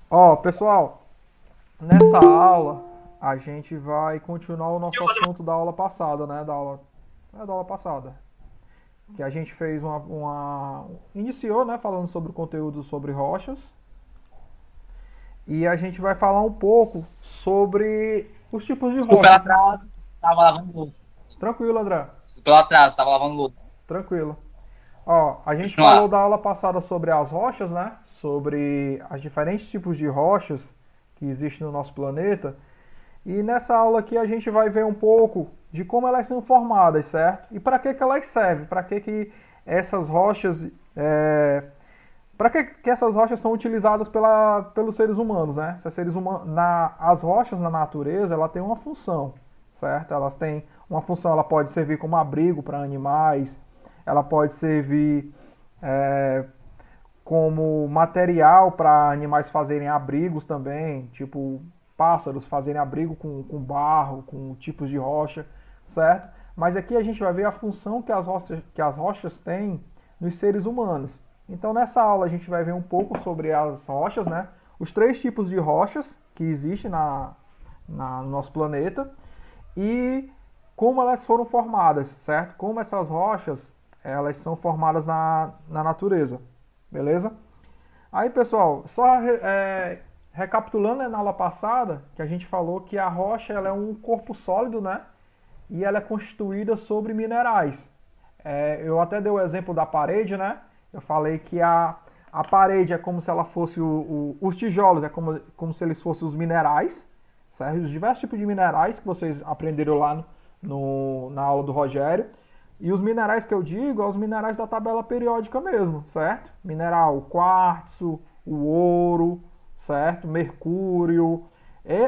Ó, pessoal, nessa aula a gente vai continuar o nosso assunto da aula passada, né? Da aula passada. Que a gente fez iniciou, né? Falando sobre o conteúdo sobre rochas. E a gente vai falar um pouco sobre os tipos de Desculpa pelo rochas. atraso, tava lavando louça. Tranquilo, André. Desculpa pelo atraso, tava lavando louça. Tranquilo. Ó, a gente falou Continuar. da aula passada sobre as rochas, né? Sobre os diferentes tipos de rochas que existem no nosso planeta. E nessa aula aqui a gente vai ver um pouco de como elas são formadas, certo? E para que elas servem? Para que essas rochas, para que essas rochas são utilizadas pelos seres humanos, né? Se seres humanos, as rochas na natureza, ela tem uma função, certo? Elas têm uma função, ela pode servir como abrigo para animais, ela pode servir é, como material para animais fazerem abrigos também, tipo pássaros fazerem abrigo com barro, com tipos de rocha, certo? Mas aqui a gente vai ver a função que as rochas têm nos seres humanos. Então nessa aula a gente vai ver um pouco sobre as rochas, né? Os três tipos de rochas que existem no nosso planeta e como elas foram formadas, certo? Como essas rochas elas são formadas na natureza, beleza? Aí, pessoal, só recapitulando, né, na aula passada, que a gente falou que a rocha ela é um corpo sólido, né? E ela é constituída sobre minerais. Eu até dei o exemplo da parede, né? Eu falei que a parede é como se ela fosse os tijolos, é como se eles fossem os minerais, certo? Os diversos tipos de minerais que vocês aprenderam lá na aula do Rogério. E os minerais que eu digo são os minerais da tabela periódica mesmo, certo? Mineral, o quartzo, o ouro, certo? Mercúrio.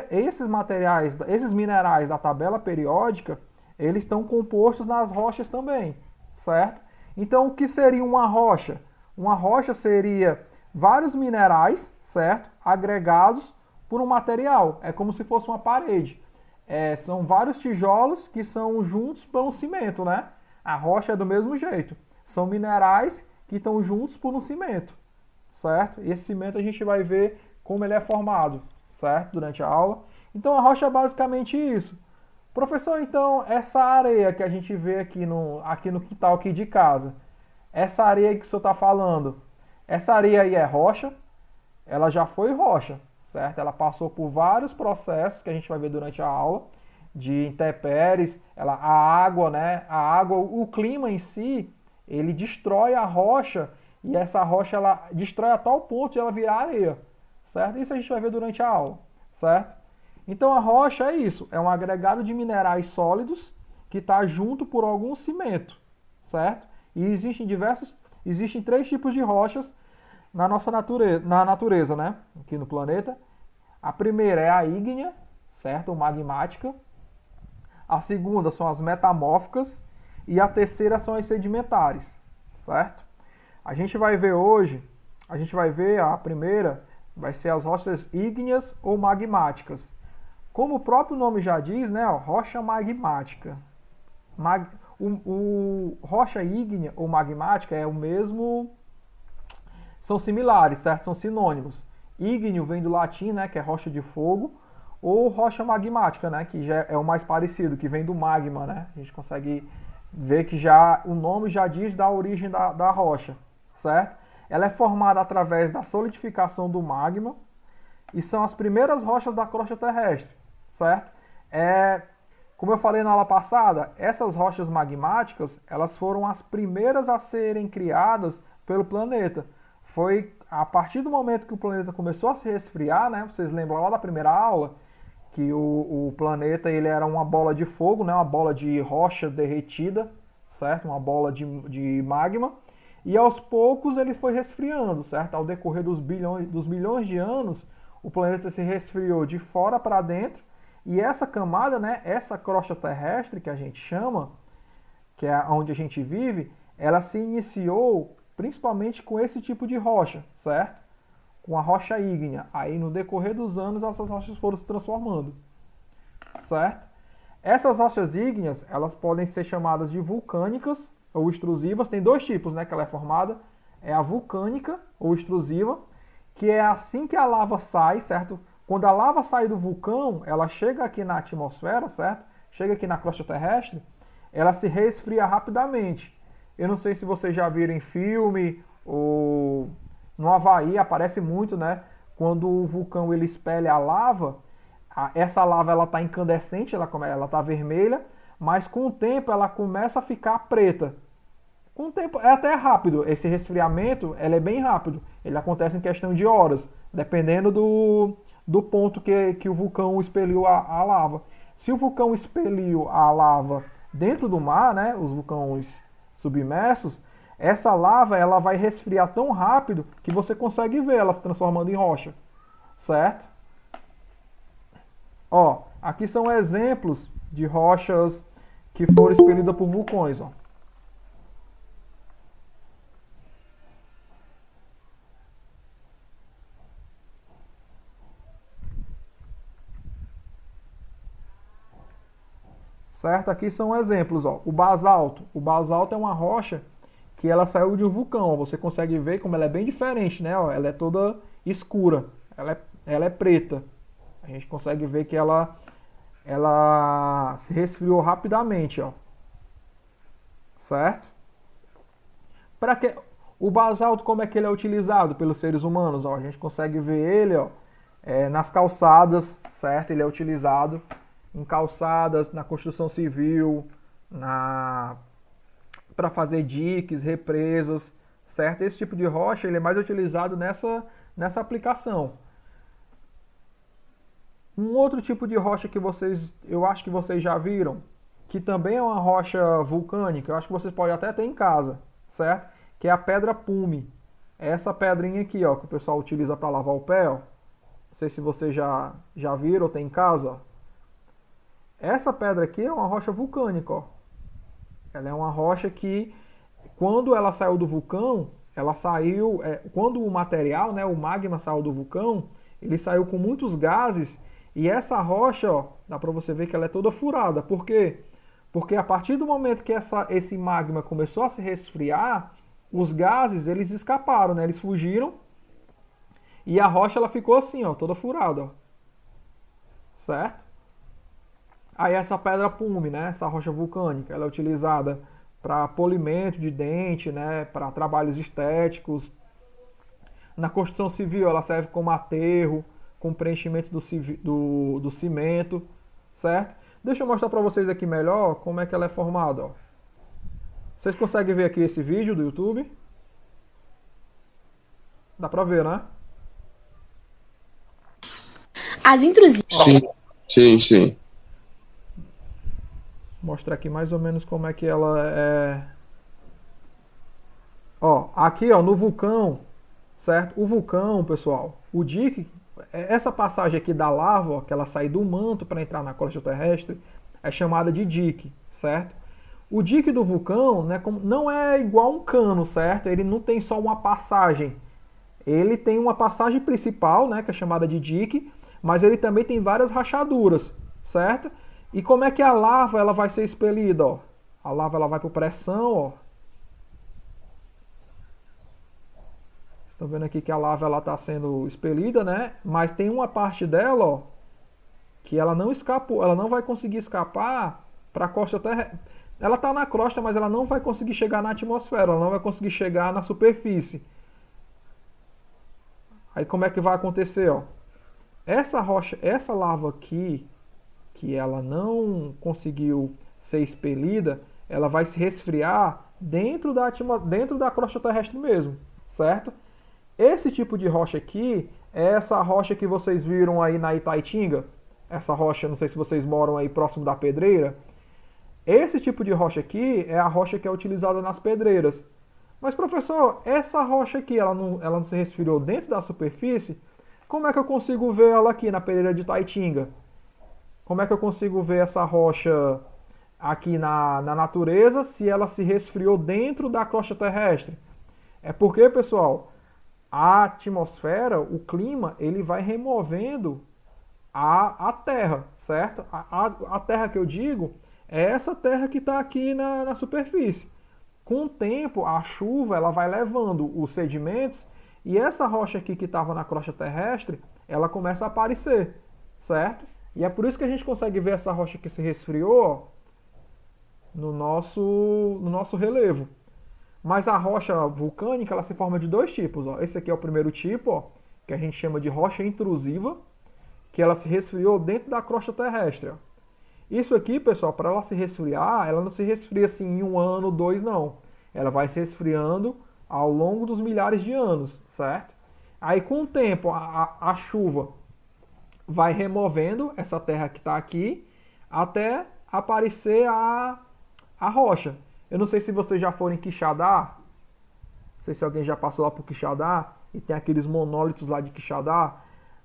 Esses materiais, esses minerais da tabela periódica, eles estão compostos nas rochas também, certo? Então, o que seria uma rocha? Uma rocha seria vários minerais, certo? Agregados por um material. É como se fosse uma parede. São vários tijolos que são juntos por um cimento, né? A rocha é do mesmo jeito. São minerais que estão juntos por um cimento, certo? E esse cimento a gente vai ver como ele é formado, certo? Durante a aula. Então a rocha é basicamente isso. Professor, então essa areia que a gente vê aqui no quintal aqui de casa, essa areia que o senhor está falando, essa areia aí é rocha? Ela já foi rocha, certo? Ela passou por vários processos que a gente vai ver durante a aula de intempéries, a água, né? A água, o clima em si, ele destrói a rocha e essa rocha ela destrói a tal ponto de ela virar areia, certo? Isso a gente vai ver durante a aula, certo? Então a rocha é isso, é um agregado de minerais sólidos que está junto por algum cimento, certo? E existem três tipos de rochas na natureza, né? Aqui no planeta. A primeira é a ígnea, certo? Ou magmática. A segunda são as metamórficas e a terceira são as sedimentares, certo? A gente vai ver hoje, a gente vai ver a primeira, vai ser as rochas ígneas ou magmáticas. Como o próprio nome já diz, né, ó, rocha magmática. Rocha ígnea ou magmática é o mesmo, são similares, certo? São sinônimos. Ígneo vem do latim, né, que é rocha de fogo, ou rocha magmática, né, que já é o mais parecido, que vem do magma, né? A gente consegue ver que já o nome já diz da origem da rocha, certo? Ela é formada através da solidificação do magma e são as primeiras rochas da crosta terrestre, certo? Como eu falei na aula passada, essas rochas magmáticas, elas foram as primeiras a serem criadas pelo planeta. Foi a partir do momento que o planeta começou a se resfriar, né? Vocês lembram lá da primeira aula que o planeta ele era uma bola de fogo, né? Uma bola de rocha derretida, certo? Uma bola de magma. E aos poucos ele foi resfriando, certo? Ao decorrer dos milhões de anos, o planeta se resfriou de fora para dentro. E essa camada, né? Essa crosta terrestre que a gente chama, que é onde a gente vive, ela se iniciou principalmente com esse tipo de rocha, certo? Com a rocha ígnea. Aí no decorrer dos anos essas rochas foram se transformando, certo? Essas rochas ígneas, elas podem ser chamadas de vulcânicas ou extrusivas. Tem dois tipos, né, que ela é formada. É a vulcânica ou extrusiva que é assim que a lava sai, certo? Quando a lava sai do vulcão, ela chega aqui na atmosfera, certo? Chega aqui na crosta terrestre, ela se resfria rapidamente. Eu não sei se vocês já viram em filme ou no Havaí aparece muito, né? Quando o vulcão ele espelha a lava, essa lava ela está incandescente, ela está vermelha, mas com o tempo ela começa a ficar preta. Com o tempo, é até rápido, esse resfriamento ele é bem rápido, ele acontece em questão de horas, dependendo do ponto que o vulcão expeliu a lava. Se o vulcão expeliu a lava dentro do mar, né, os vulcões submersos, essa lava ela vai resfriar tão rápido que você consegue ver ela se transformando em rocha, certo? Ó, aqui são exemplos de rochas que foram expelidas por vulcões, ó. Certo? Aqui são exemplos, ó. O basalto. O basalto é uma rocha que ela saiu de um vulcão. Você consegue ver como ela é bem diferente, né? Ó, ela é toda escura. Ela é preta. A gente consegue ver que ela se resfriou rapidamente, ó. Certo? Para que o basalto, como é que ele é utilizado pelos seres humanos? Ó, a gente consegue ver ele, ó, nas calçadas, certo? Ele é utilizado em calçadas, na construção civil, para fazer diques, represas, certo? Esse tipo de rocha ele é mais utilizado nessa aplicação. Um outro tipo de rocha que eu acho que vocês já viram, que também é uma rocha vulcânica, eu acho que vocês podem até ter em casa, certo? Que é a pedra pume. Essa pedrinha aqui, ó, que o pessoal utiliza para lavar o pé, ó. Não sei se vocês já viram ou tem em casa, ó. Essa pedra aqui é uma rocha vulcânica, ó. Ela é uma rocha que, quando ela saiu do vulcão, ela saiu, quando o material, né, o magma saiu do vulcão, ele saiu com muitos gases e essa rocha, ó, dá para você ver que ela é toda furada. Por quê? Porque a partir do momento que esse magma começou a se resfriar, os gases eles escaparam, né? Eles fugiram e a rocha ela ficou assim, ó, toda furada, ó. Certo? Aí essa pedra pume, né, essa rocha vulcânica, ela é utilizada para polimento de dente, né, para trabalhos estéticos. Na construção civil ela serve como aterro, com preenchimento do cimento, certo? Deixa eu mostrar para vocês aqui melhor como é que ela é formada, ó. Vocês conseguem ver aqui esse vídeo do YouTube? Dá para ver, né? As intrusivas. Sim. Mostrar aqui mais ou menos como é que ela é. Ó, aqui ó, no vulcão, certo? O vulcão, pessoal, o dique, essa passagem aqui da lava, ó, que ela sai do manto para entrar na crosta terrestre, é chamada de dique, certo? O dique do vulcão, né, não é igual um cano, certo? Ele não tem só uma passagem. Ele tem uma passagem principal, né, que é chamada de dique, mas ele também tem várias rachaduras, certo? E como é que a lava ela vai ser expelida, ó? A lava ela vai por pressão, ó. Estão vendo aqui que a lava ela está sendo expelida, né? Mas tem uma parte dela, ó, que ela não escapou, ela não vai conseguir escapar para a crosta terrestre. Ela está na crosta, mas ela não vai conseguir chegar na atmosfera, ela não vai conseguir chegar na superfície. Aí como é que vai acontecer, ó? Essa rocha, essa lava aqui, que ela não conseguiu ser expelida, ela vai se resfriar dentro da crosta terrestre mesmo, certo? Esse tipo de rocha aqui é essa rocha que vocês viram aí na Itaitinga. Essa rocha, não sei se vocês moram aí próximo da pedreira. Esse tipo de rocha aqui é a rocha que é utilizada nas pedreiras. Mas professor, essa rocha aqui, ela não se resfriou dentro da superfície? Como é que eu consigo ver ela aqui na pedreira de Itaitinga? Como é que eu consigo ver essa rocha aqui na natureza se ela se resfriou dentro da crosta terrestre? É porque, pessoal, a atmosfera, o clima, ele vai removendo a terra, certo? A terra que eu digo é essa terra que está aqui na superfície. Com o tempo, a chuva ela vai levando os sedimentos E essa rocha aqui que estava na crosta terrestre, ela começa a aparecer, certo? E é por isso que a gente consegue ver essa rocha que se resfriou, ó, no nosso relevo. Mas a rocha vulcânica, ela se forma de dois tipos, ó. Esse aqui é o primeiro tipo, ó, que a gente chama de rocha intrusiva, que ela se resfriou dentro da crosta terrestre, ó. Isso aqui, pessoal, para ela se resfriar, ela não se resfria assim em 1 ano, 2, não. Ela vai se resfriando ao longo dos milhares de anos, certo? Aí, com o tempo, a chuva vai removendo essa terra que está aqui até aparecer a rocha. Eu não sei se vocês já foram em Quixadá, não sei se alguém já passou lá por Quixadá, e tem aqueles monólitos lá de Quixadá.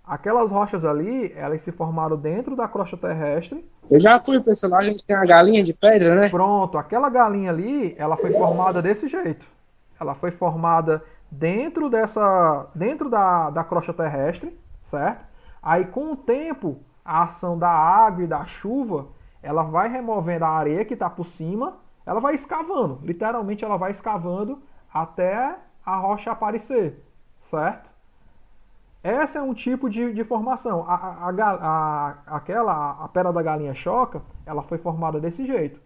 Aquelas rochas ali, elas se formaram dentro da crosta terrestre. Eu já fui, pessoal, lá a gente tem a galinha de pedra, né? Pronto, aquela galinha ali, ela foi formada desse jeito. Ela foi formada dentro da crosta terrestre, certo? Aí com o tempo, a ação da água e da chuva, ela vai removendo a areia que está por cima, ela vai escavando, literalmente ela vai escavando até a rocha aparecer, certo? Esse é um tipo de formação. A pedra da galinha choca, ela foi formada desse jeito,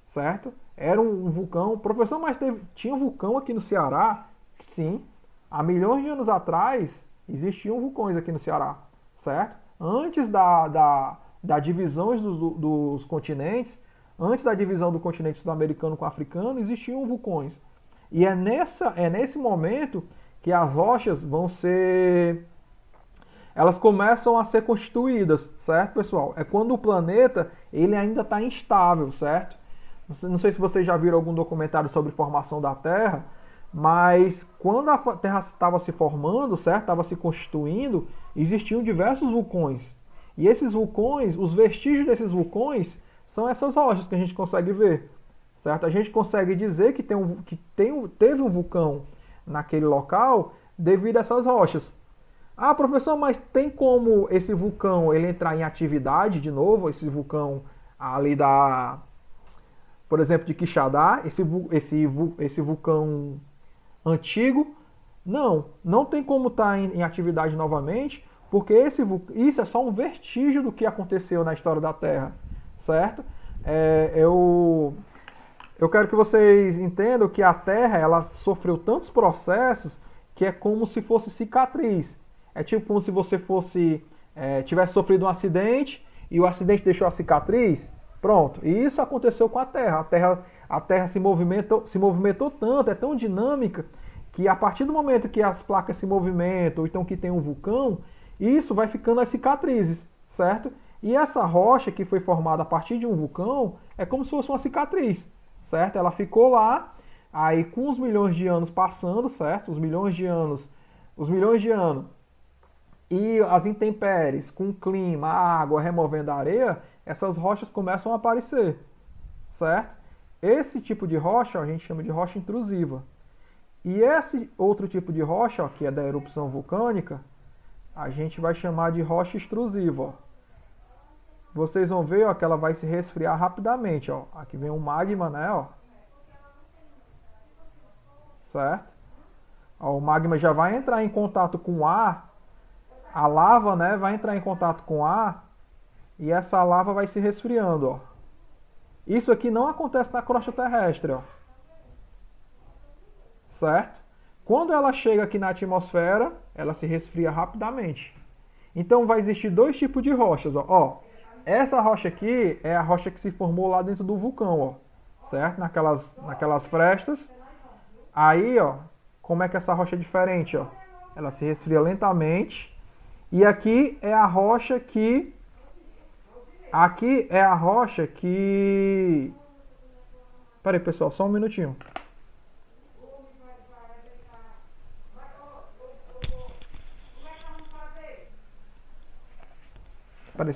certo? Era um vulcão. Professor, mas tinha um vulcão aqui no Ceará? Sim. Há milhões de anos atrás, existiam vulcões aqui no Ceará, certo? Antes da divisão dos continentes, antes da divisão do continente sul-americano com o africano, existiam vulcões. E é nesse momento que as rochas elas começam a ser constituídas, certo, pessoal? É quando o planeta ele ainda está instável, certo? Não sei se vocês já viram algum documentário sobre formação da Terra, mas quando a Terra estava se formando, certo? Estava se constituindo, existiam diversos vulcões. E esses vulcões, os vestígios desses vulcões, são essas rochas que a gente consegue ver, certo? A gente consegue dizer que teve um vulcão naquele local devido a essas rochas. Ah, professor, mas tem como esse vulcão ele entrar em atividade de novo? Esse vulcão ali por exemplo, de Quixadá, esse vulcão antigo? Não tem como estar em atividade novamente, porque isso é só um vestígio do que aconteceu na história da Terra, certo? Eu quero que vocês entendam que a Terra ela sofreu tantos processos que é como se fosse cicatriz. É tipo como se você tivesse sofrido um acidente e o acidente deixou a cicatriz. Pronto. E isso aconteceu com a Terra. A Terra se movimentou tanto, é tão dinâmica, que a partir do momento que as placas se movimentam, ou então que tem um vulcão, isso vai ficando as cicatrizes, certo? E essa rocha que foi formada a partir de um vulcão é como se fosse uma cicatriz, certo? Ela ficou lá, aí com os milhões de anos passando, certo? Os milhões de anos e as intempéries, com o clima, a água removendo a areia, essas rochas começam a aparecer, certo? Esse tipo de rocha a gente chama de rocha intrusiva. E esse outro tipo de rocha, ó, que é da erupção vulcânica, a gente vai chamar de rocha extrusiva. Ó. Vocês vão ver ó, que ela vai se resfriar rapidamente. Ó. Aqui vem o magma, né? Ó. Certo? Ó, o magma já vai entrar em contato com o ar. A lava, né, vai entrar em contato com o ar e essa lava vai se resfriando, ó. Isso aqui não acontece na crosta terrestre, ó. Certo? Quando ela chega aqui na atmosfera, ela se resfria rapidamente. Então vai existir dois tipos de rochas, ó. Essa rocha aqui é a rocha que se formou lá dentro do vulcão, ó. Certo? Naquelas frestas. Aí, ó, como é que essa rocha é diferente, ó? Ela se resfria lentamente. E aqui é a rocha que... Peraí, pessoal, só um minutinho. Peraí.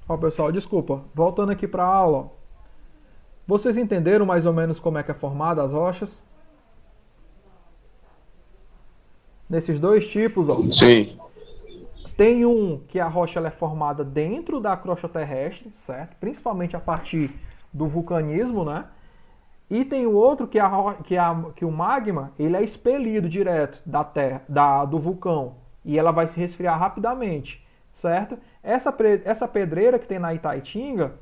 Ó, pessoal, desculpa. Voltando aqui para a aula. Ó. Vocês entenderam mais ou menos como é que é formada as rochas? Nesses dois tipos, ó, Sim. tem um que a rocha ela é formada dentro da crosta terrestre, certo? Principalmente a partir do vulcanismo, né? E tem o outro que o magma ele é expelido direto da terra, do vulcão, e ela vai se resfriar rapidamente, certo? Essa pedreira que tem na Itaitinga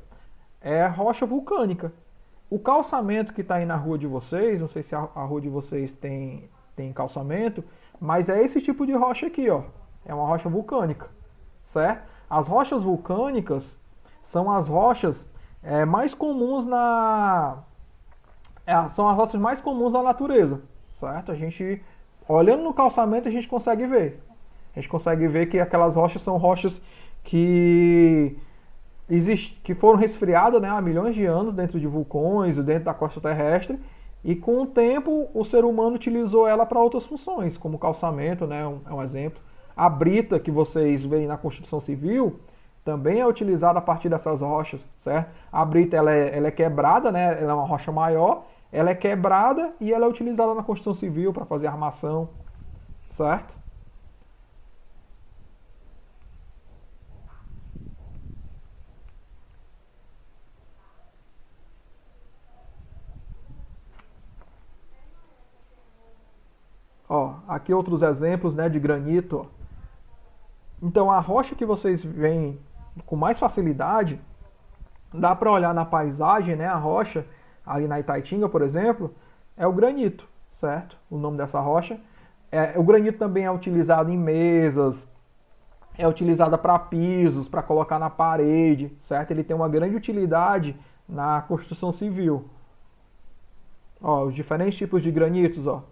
é rocha vulcânica. O calçamento que está aí na rua de vocês, não sei se a rua de vocês tem calçamento, mas é esse tipo de rocha aqui, ó. É uma rocha vulcânica, certo? As rochas vulcânicas são as rochas mais comuns são as rochas mais comuns da natureza, certo? A gente, olhando no calçamento, a gente consegue ver. A gente consegue ver que aquelas rochas são rochas que foram resfriadas, né, há milhões de anos dentro de vulcões, dentro da crosta terrestre, e com o tempo o ser humano utilizou ela para outras funções, como calçamento, né, é um exemplo. A brita que vocês veem na Constituição Civil também é utilizada a partir dessas rochas, certo? A brita ela é quebrada, né, ela é uma rocha maior, ela é quebrada e ela é utilizada na Constituição Civil para fazer armação, certo? Ó, aqui outros exemplos, né, de granito. Ó. Então a rocha que vocês veem com mais facilidade, dá para olhar na paisagem, né, a rocha ali na Itaitinga, por exemplo, é o granito, certo? O nome dessa rocha. O granito também é utilizado em mesas, é utilizado para pisos, para colocar na parede, certo? Ele tem uma grande utilidade na construção civil. Ó, os diferentes tipos de granitos, ó.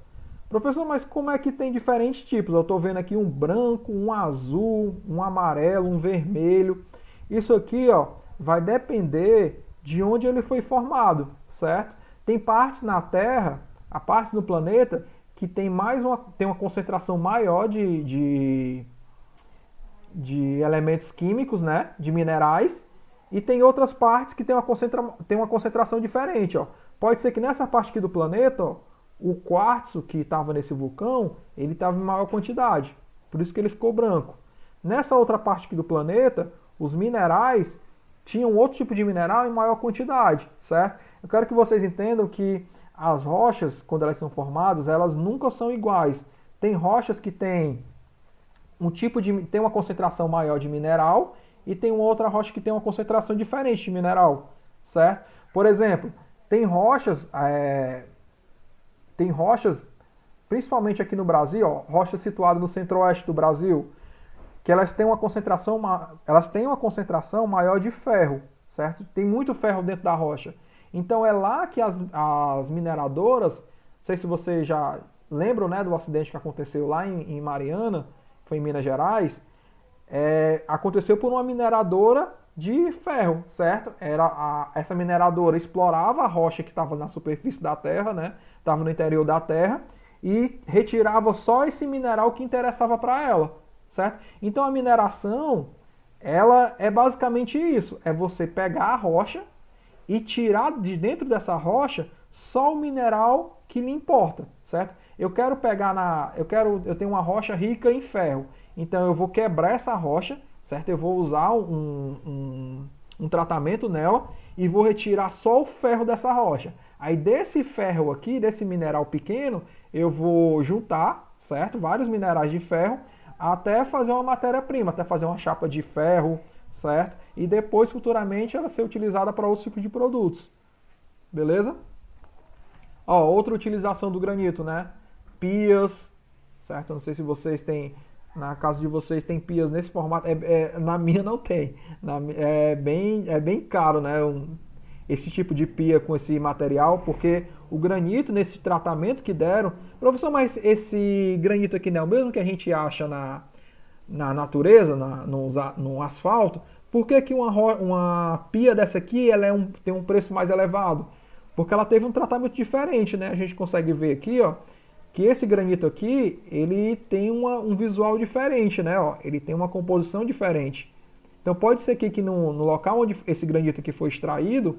Professor, mas como é que tem diferentes tipos? Eu estou vendo aqui um branco, um azul, um amarelo, um vermelho. Isso aqui, ó, vai depender de onde ele foi formado, certo? Tem partes na Terra, a parte do planeta, que tem uma concentração maior de elementos químicos, né? De minerais. E tem outras partes que tem uma concentração diferente, ó. Pode ser que nessa parte aqui do planeta, ó, o quartzo que estava nesse vulcão, ele estava em maior quantidade, por isso que ele ficou branco. Nessa outra parte aqui do planeta, os minerais tinham outro tipo de mineral em maior quantidade, certo? Eu quero que vocês entendam que as rochas, quando elas são formadas, elas nunca são iguais. Tem rochas que têm tem uma concentração maior de mineral e tem uma outra rocha que tem uma concentração diferente de mineral, certo? Por exemplo, tem rochas principalmente aqui no Brasil, ó, rochas situadas no centro-oeste do Brasil, que elas têm uma concentração maior de ferro, certo? Tem muito ferro dentro da rocha. Então é lá que as mineradoras, não sei se vocês já lembram, né, do acidente que aconteceu lá em Mariana, foi em Minas Gerais, aconteceu por uma mineradora de ferro, certo? Essa mineradora explorava a rocha que estava na superfície da Terra, né? Estava no interior da Terra e retirava só esse mineral que interessava para ela, certo? Então a mineração, ela é basicamente isso, é você pegar a rocha e tirar de dentro dessa rocha só o mineral que lhe importa, certo? Eu tenho uma rocha rica em ferro, então eu vou quebrar essa rocha, certo? Eu vou usar um tratamento nela e vou retirar só o ferro dessa rocha. Aí desse ferro aqui, desse mineral pequeno, eu vou juntar, certo? Vários minerais de ferro até fazer uma matéria-prima, até fazer uma chapa de ferro, certo? E depois, futuramente, ela ser utilizada para outros tipos de produtos. Beleza? Ó, outra utilização do granito, né? Pias, certo? Eu não sei se vocês têm... Na casa de vocês tem pias nesse formato. Na minha não tem. É bem caro, né? Esse tipo de pia com esse material, porque o granito, nesse tratamento que deram... Professor, mas esse granito aqui não é o mesmo que a gente acha na natureza, no asfalto? Por que uma pia dessa aqui tem um preço mais elevado? Porque ela teve um tratamento diferente, né? A gente consegue ver aqui, ó, que esse granito aqui, ele tem um visual diferente, né? Ó, ele tem uma composição diferente. Então pode ser que no local onde esse granito aqui foi extraído,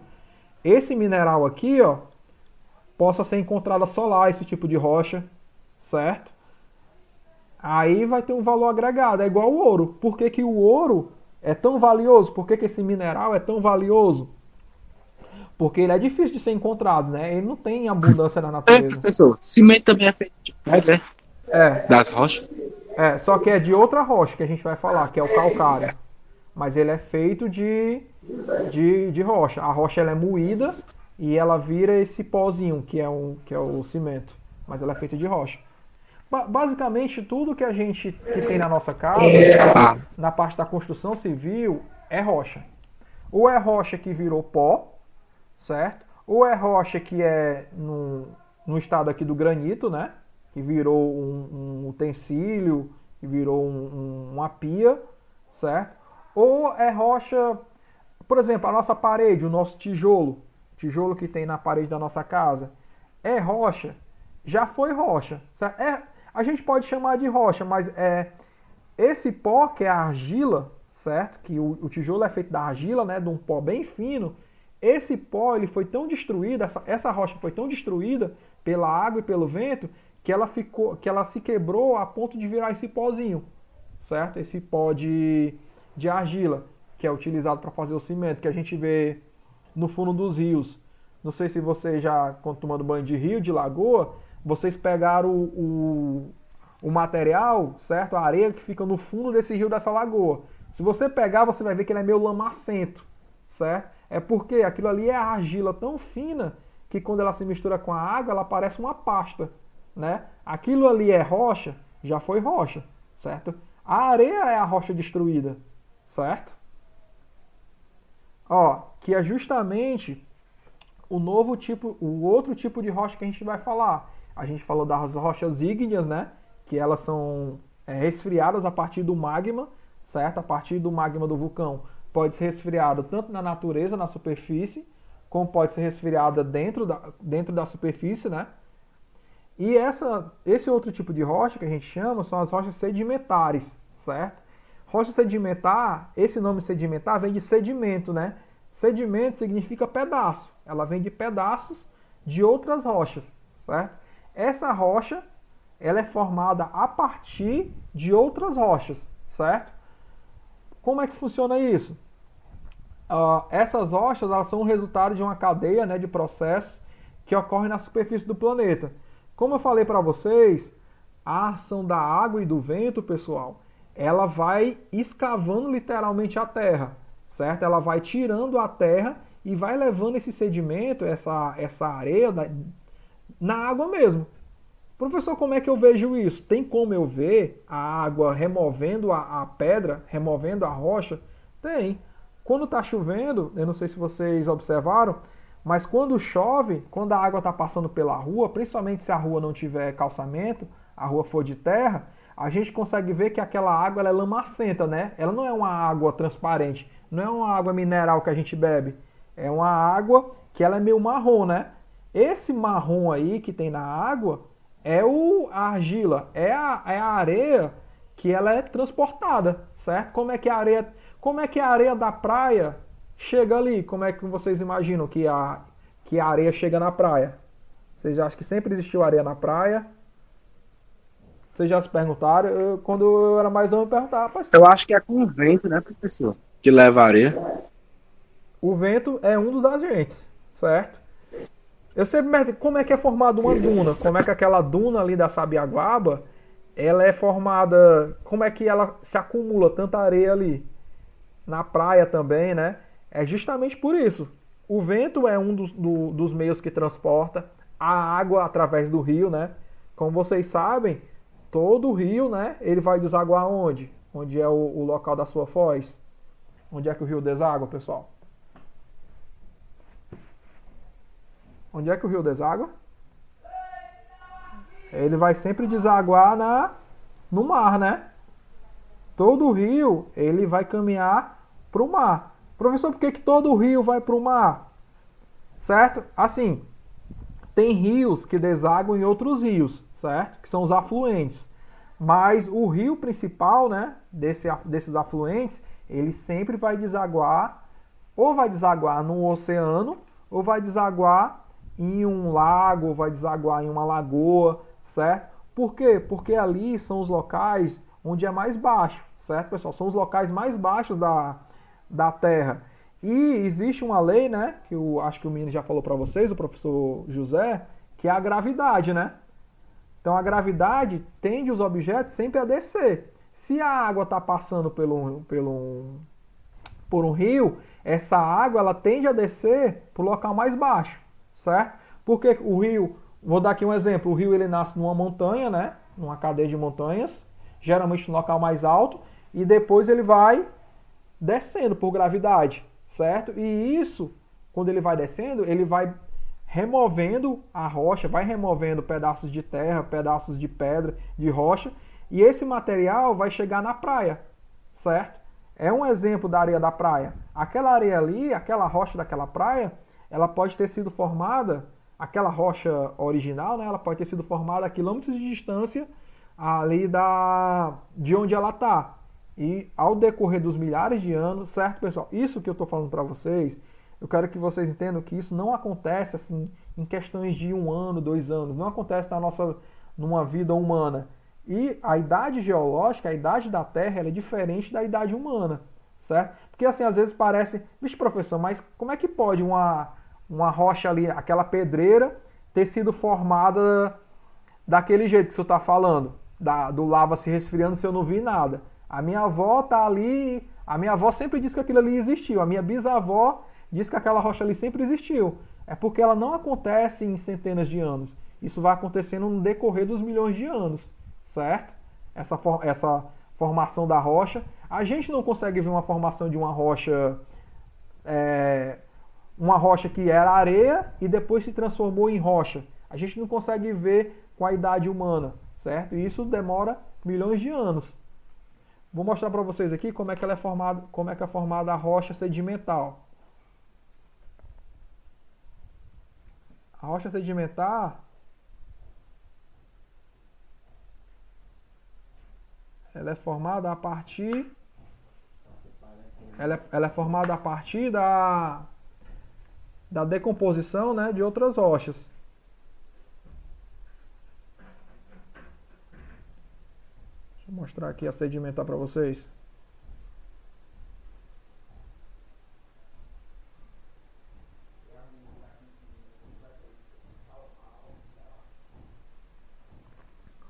esse mineral aqui, ó, possa ser encontrada só lá, esse tipo de rocha, certo? Aí vai ter um valor agregado, é igual o ouro. Por que que o ouro é tão valioso? Por que que esse mineral é tão valioso? Porque ele é difícil de ser encontrado, né? Ele não tem abundância na natureza. Professor, cimento também é feito de pedra, né? É, Das rochas. só que é de outra rocha que a gente vai falar, que é o calcário. Mas ele é feito de rocha. A rocha ela é moída e ela vira esse pozinho, que é o cimento. Mas ela é feita de rocha. Basicamente, tudo que a gente que tem na nossa casa, na parte da construção civil, é rocha. Ou é rocha que virou pó, certo? Ou é rocha que é no estado aqui do granito, né? Que virou um utensílio, que virou uma pia, certo? Ou é rocha, por exemplo, a nossa parede, o nosso tijolo que tem na parede da nossa casa, é rocha? Já foi rocha. Certo? A gente pode chamar de rocha, mas esse pó que é a argila, certo? Que o tijolo é feito da argila, né? De um pó bem fino. Esse pó ele foi tão destruído, essa rocha foi tão destruída pela água e pelo vento que ela se quebrou a ponto de virar esse pozinho, certo? Esse pó de argila que é utilizado para fazer o cimento que a gente vê no fundo dos rios. Não sei se vocês já, quando tomando banho de rio, de lagoa, vocês pegaram o material, certo? A areia que fica no fundo desse rio, dessa lagoa. Se você pegar, você vai ver que ele é meio lamacento, certo? É porque aquilo ali é a argila tão fina que quando ela se mistura com a água, ela parece uma pasta, né? Aquilo ali é rocha, já foi rocha, certo? A areia é a rocha destruída, certo? Ó, que é justamente o outro tipo de rocha que a gente vai falar. A gente falou das rochas ígneas, né? Que elas são resfriadas a partir do magma, certo? A partir do magma do vulcão. Pode ser resfriada tanto na natureza, na superfície, como pode ser resfriada dentro da superfície, né? E esse outro tipo de rocha que a gente chama são as rochas sedimentares, certo? Rocha sedimentar, esse nome sedimentar vem de sedimento, né? Sedimento significa pedaço. Ela vem de pedaços de outras rochas, certo? Essa rocha, ela é formada a partir de outras rochas, certo? Como é que funciona isso? Essas rochas elas são o resultado de uma cadeia, né, de processos que ocorrem na superfície do planeta. Como eu falei para vocês, a ação da água e do vento, pessoal, ela vai escavando literalmente a terra, certo? Ela vai tirando a terra e vai levando esse sedimento, essa areia na água mesmo. Professor, como é que eu vejo isso? Tem como eu ver a água removendo a pedra, removendo a rocha? Tem. Quando está chovendo, eu não sei se vocês observaram, mas quando chove, quando a água está passando pela rua, principalmente se a rua não tiver calçamento, a rua for de terra, a gente consegue ver que aquela água ela é lamacenta, né? Ela não é uma água transparente, não é uma água mineral que a gente bebe. É uma água que ela é meio marrom, né? Esse marrom aí que tem na água é a argila, é a areia que ela é transportada, certo? Como é que a areia da praia chega ali? Como é que vocês imaginam que a areia chega na praia? Vocês acham que sempre existiu areia na praia? Vocês já se perguntaram? Quando eu era mais novo, eu perguntava. Eu acho que é com o vento, né, professor? Que leva areia. O vento é um dos agentes, certo? Eu sempre me pergunto como é que é formada uma duna, como é que aquela duna ali da Sabiaguaba, ela é formada, como é que ela se acumula tanta areia ali? Na praia também, né? É justamente por isso. O vento é um dos meios que transporta a água através do rio, né? Como vocês sabem, todo rio, né? Ele vai desaguar onde? Onde é o local da sua foz? Onde é que o rio deságua, pessoal? Onde é que o rio deságua? Ele vai sempre desaguar no mar, né? Todo rio, ele vai caminhar para o mar. Professor, por que todo rio vai para o mar? Certo? Assim, tem rios que desaguam em outros rios, certo? Que são os afluentes. Mas o rio principal, né, desses afluentes, ele sempre vai desaguar, ou vai desaguar no oceano, ou vai desaguar em um lago, ou vai desaguar em uma lagoa, certo? Por quê? Porque ali são os locais onde é mais baixo, certo, pessoal? São os locais mais baixos da Terra. E existe uma lei, né, que eu acho que o menino já falou para vocês, o professor José, que é a gravidade, né? Então a gravidade tende os objetos sempre a descer. Se a água está passando por um rio, essa água ela tende a descer para o local mais baixo, certo? Porque o rio, vou dar aqui um exemplo, o rio ele nasce numa montanha, né? Numa cadeia de montanhas, geralmente no local mais alto, e depois ele vai descendo por gravidade, certo? E isso, quando ele vai descendo, ele vai removendo a rocha, vai removendo pedaços de terra, pedaços de pedra, de rocha, e esse material vai chegar na praia, certo? É um exemplo da areia da praia. Aquela areia ali, aquela rocha daquela praia, ela pode ter sido formada, aquela rocha original, né? Ela pode ter sido formada a quilômetros de distância ali de onde ela está. E ao decorrer dos milhares de anos, certo, pessoal? Isso que eu estou falando para vocês, eu quero que vocês entendam que isso não acontece assim em questões de 1 ano, 2 anos. Não acontece numa vida humana. E a idade geológica, a idade da Terra, ela é diferente da idade humana, certo? Porque assim, às vezes parece, vixe, professor, mas como é que pode uma rocha ali, aquela pedreira, ter sido formada daquele jeito que o senhor está falando? Do lava se resfriando se eu não vi nada. A minha avó tá ali, a minha avó sempre disse que aquilo ali existiu. A minha bisavó disse que aquela rocha ali sempre existiu. É porque ela não acontece em centenas de anos. Isso vai acontecendo no decorrer dos milhões de anos, certo? Essa formação da rocha. A gente não consegue ver uma formação de uma rocha que era areia e depois se transformou em rocha. A gente não consegue ver com a idade humana, certo? E isso demora milhões de anos. Vou mostrar para vocês aqui como é que ela é formada, como é que é formada a rocha sedimental. A rocha sedimentar, ela é formada a partir da decomposição, né, de outras rochas. Deixa eu mostrar aqui a sedimentar para vocês.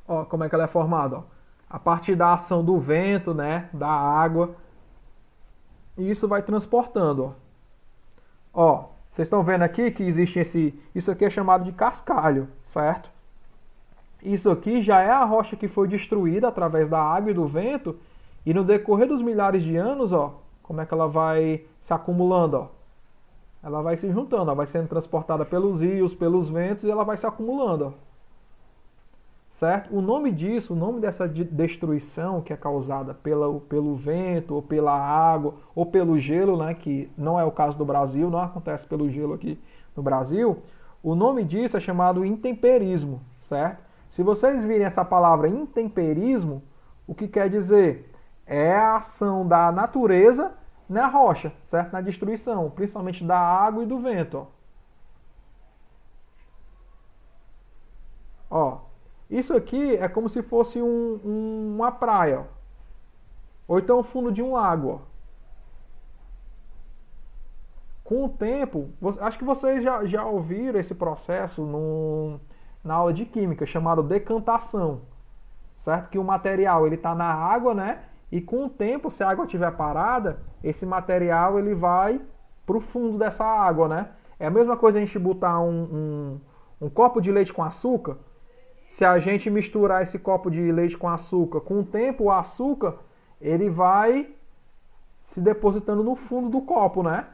Ó, como é que ela é formada, ó. A partir da ação do vento, né, da água. E isso vai transportando, ó. Ó, vocês estão vendo aqui que existe isso aqui é chamado de cascalho, certo? Isso aqui já é a rocha que foi destruída através da água e do vento, e no decorrer dos milhares de anos, ó, como é que ela vai se acumulando, ó. Ela vai se juntando, ó, vai sendo transportada pelos rios, pelos ventos, e ela vai se acumulando, ó. Certo? O nome dessa destruição que é causada pelo vento, ou pela água, ou pelo gelo, né, que não é o caso do Brasil, não acontece pelo gelo aqui no Brasil, o nome disso é chamado intemperismo, certo? Se vocês virem essa palavra intemperismo, o que quer dizer? É a ação da natureza na rocha, certo? Na destruição, principalmente da água e do vento, ó. Ó, isso aqui é como se fosse uma praia, ó. Ou então o fundo de um lago, ó. Com o tempo, acho que vocês já ouviram esse processo na aula de química, chamado decantação, certo? Que o material ele está na água, né? E com o tempo, se a água estiver parada, esse material ele vai para o fundo dessa água, né? É a mesma coisa a gente botar um copo de leite com açúcar. Se a gente misturar esse copo de leite com açúcar, com o tempo o açúcar ele vai se depositando no fundo do copo, né?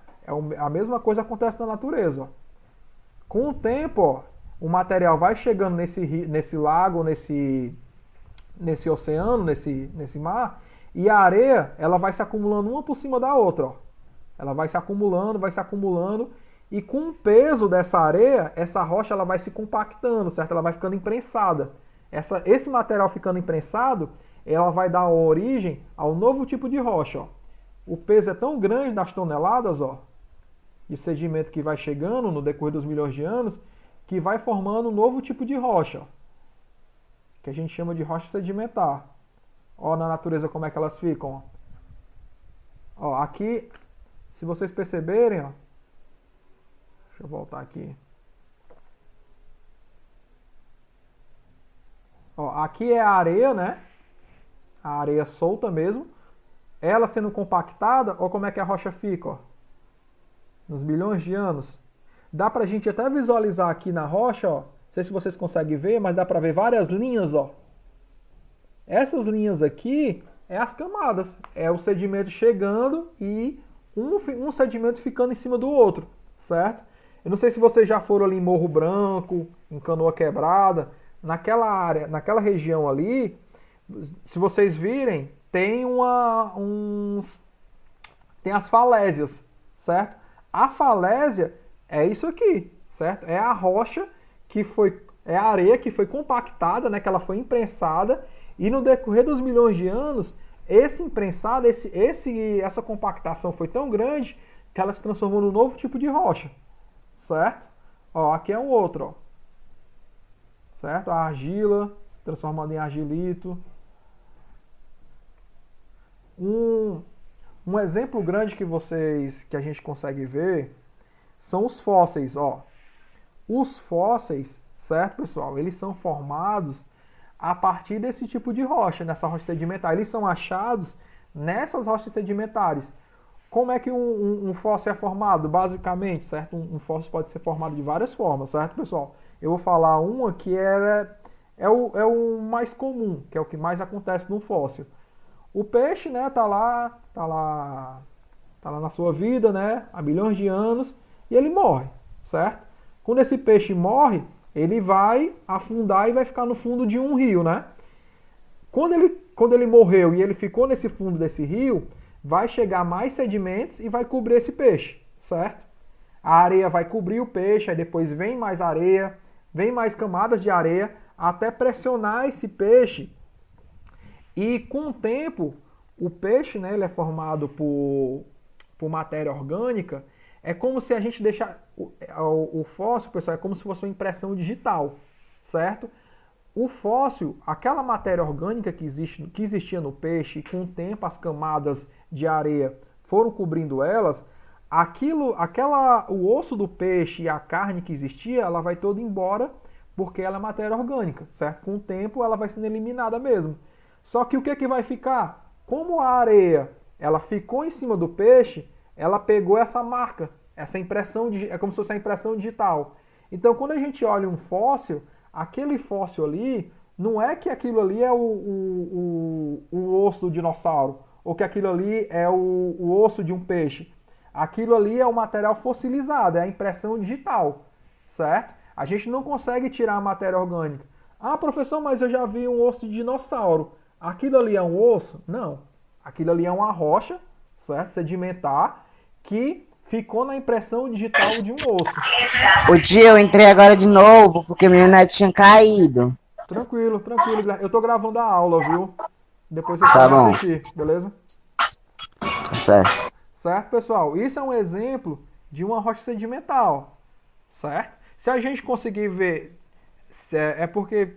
A mesma coisa acontece na natureza, ó. Com o tempo, ó, o material vai chegando nesse lago, nesse oceano, nesse mar, e a areia ela vai se acumulando uma por cima da outra, ó. Ela vai se acumulando, e com o peso dessa areia, essa rocha ela vai se compactando, certo? Ela vai ficando imprensada. Esse material ficando imprensado, ela vai dar origem ao novo tipo de rocha, ó. O peso é tão grande das toneladas, ó, de sedimento que vai chegando no decorrer dos milhões de anos, que vai formando um novo tipo de rocha, ó, que a gente chama de rocha sedimentar. Ó, na natureza como é que elas ficam. Ó, aqui, se vocês perceberem, ó, deixa eu voltar aqui. Ó, aqui é a areia, né? A areia solta mesmo. Ela sendo compactada, ó como é que a rocha fica, ó. Nos bilhões de anos. Dá pra gente até visualizar aqui na rocha, ó. Não sei se vocês conseguem ver, mas dá pra ver várias linhas, ó. Essas linhas aqui é as camadas. É o sedimento chegando e um sedimento ficando em cima do outro, certo? Eu não sei se vocês já foram ali em Morro Branco, em Canoa Quebrada, naquela área, naquela região ali, se vocês virem, tem tem as falésias, certo? A falésia é isso aqui, certo? É a rocha é a areia que foi compactada, né, que ela foi imprensada, e no decorrer dos milhões de anos, esse imprensado, essa compactação foi tão grande que ela se transformou num novo tipo de rocha, certo? Ó, aqui é um outro, ó. Certo? A argila se transformando em argilito. Um exemplo grande que a gente consegue ver são os fósseis, ó. Os fósseis, certo, pessoal? Eles são formados a partir desse tipo de rocha, nessa rocha sedimentar. Eles são achados nessas rochas sedimentares. Como é que um fóssil é formado? Basicamente, certo? Um fóssil pode ser formado de várias formas, certo, pessoal? Eu vou falar uma que é o mais comum, que é o que mais acontece no fóssil. O peixe, né, tá lá na sua vida, né, há milhões de anos, e ele morre, certo? Quando esse peixe morre, ele vai afundar e vai ficar no fundo de um rio, né? Quando ele morreu e ele ficou nesse fundo desse rio, vai chegar mais sedimentos e vai cobrir esse peixe, certo? A areia vai cobrir o peixe, aí depois vem mais areia, vem mais camadas de areia, até pressionar esse peixe. E com o tempo, o peixe, né, ele é formado por matéria orgânica. É como se a gente deixar o fóssil, pessoal, é como se fosse uma impressão digital, certo? O fóssil, aquela matéria orgânica que existia no peixe, com o tempo as camadas de areia foram cobrindo elas, o osso do peixe e a carne que existia, ela vai toda embora porque ela é matéria orgânica, certo? Com o tempo ela vai sendo eliminada mesmo. Só que o que vai ficar? Como a areia ela ficou em cima do peixe, ela pegou essa marca, essa impressão, é como se fosse a impressão digital. Então quando a gente olha um fóssil, aquele fóssil ali, não é que aquilo ali é o osso do dinossauro, ou que aquilo ali é o osso de um peixe. Aquilo ali é o material fossilizado, é a impressão digital, certo? A gente não consegue tirar a matéria orgânica. Ah, professor, mas eu já vi um osso de dinossauro. Aquilo ali é um osso? Não. Aquilo ali é uma rocha, certo? Sedimentar, que ficou na impressão digital de um osso. O dia eu entrei agora de novo, porque meu net tinha caído. Tranquilo, tranquilo. Eu tô gravando a aula, viu? Depois você Tá pode bom. assistir, beleza? Tá certo. Certo, pessoal? Isso é um exemplo de uma rocha sedimentar, ó. Certo? Se a gente conseguir ver, é porque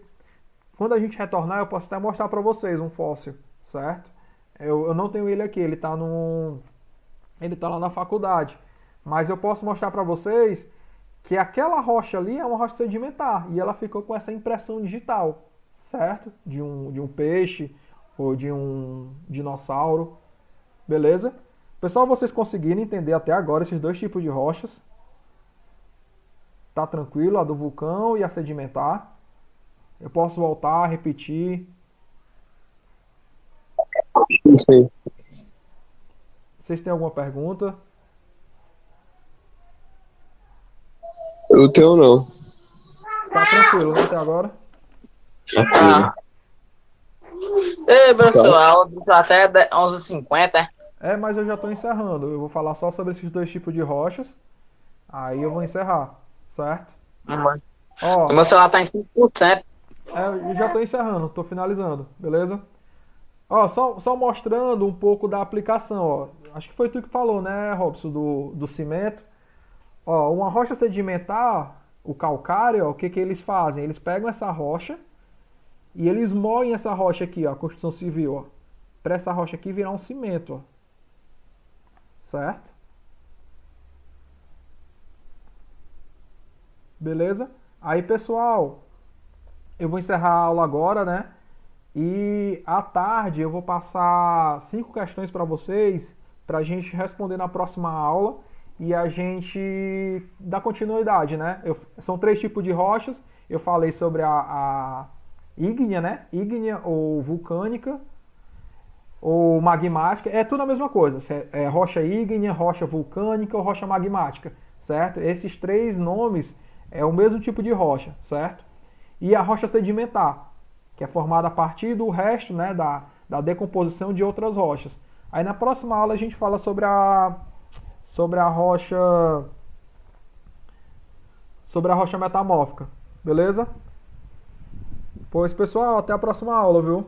quando a gente retornar eu posso até mostrar para vocês um fóssil, certo? Eu não tenho ele aqui, ele tá lá na faculdade. Mas eu posso mostrar para vocês que aquela rocha ali é uma rocha sedimentar e ela ficou com essa impressão digital, certo? De um peixe ou de um dinossauro, beleza? Pessoal, vocês conseguiram entender até agora esses dois tipos de rochas? Tá tranquilo, a do vulcão e a sedimentar. Eu posso voltar, repetir. Sim. Vocês têm alguma pergunta? Eu tenho não. Tá tranquilo, né, até agora? Ah. Ei, professor, a aula dura até 11h50. Mas eu já estou encerrando. Eu vou falar só sobre esses dois tipos de rochas. Aí eu vou encerrar, certo? Ó, O meu celular tá em 5%. eu já estou encerrando, estou finalizando, beleza? Ó, só mostrando um pouco da aplicação, ó. Acho que foi tu que falou, né, Robson, do cimento. Ó, uma rocha sedimentar, o calcário, ó, o que que eles fazem? Eles pegam essa rocha e eles moem essa rocha aqui, ó, a construção civil, ó, para essa rocha aqui virar um cimento, ó. Certo? Beleza? Aí, pessoal, eu vou encerrar a aula agora, né? E à tarde eu vou passar 5 questões para vocês, para a gente responder na próxima aula e a gente dar continuidade, né? São 3 tipos de rochas. Eu falei sobre a ígnea, né? Ígnea ou vulcânica ou magmática. É tudo a mesma coisa. É rocha ígnea, rocha vulcânica ou rocha magmática, certo? Esses 3 nomes é o mesmo tipo de rocha, certo? E a rocha sedimentar, que é formada a partir do resto, né, da decomposição de outras rochas. Aí na próxima aula a gente fala sobre a rocha metamórfica, beleza? Pois pessoal, até a próxima aula, viu?